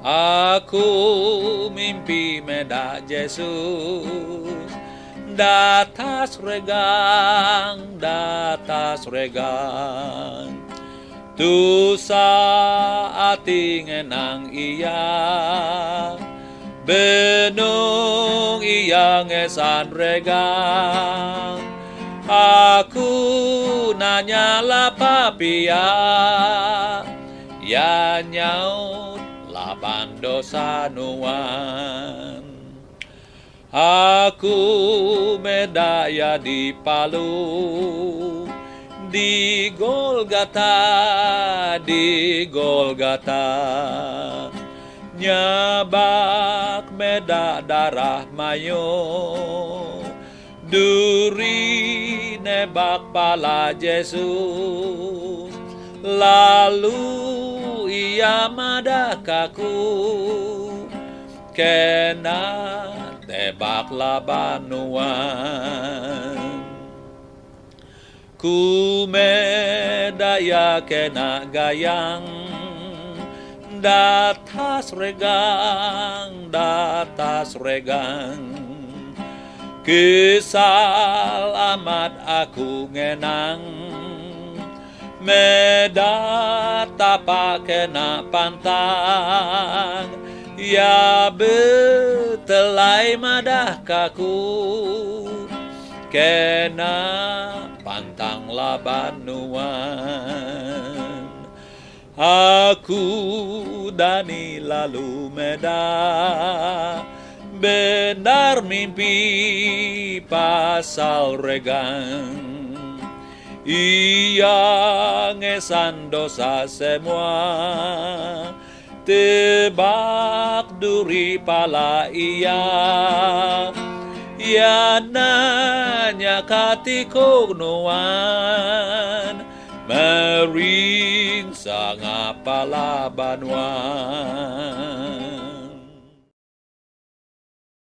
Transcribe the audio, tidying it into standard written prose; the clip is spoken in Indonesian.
Aku mimpi medak Yesus datas regang tu saat ngenang iya benung iya ngesan regang aku nanya lapapia ya nyaut laban dosa nuan aku medaya di Palu di Golgata nyabak medak darah mayo duri nebak pala Yesus lalu ia madakaku kena tebak labanuan ku medaya kena gayang datas regang kesal amat aku ngenang medat tapak kena pantang ya betelai madah kaku kena pantang labanuan aku dani lalu medah benar mimpi pasal regang ia ngesan dosa semua tebak duri pala ia ya nanya katikog nuan mering sanga pala banuan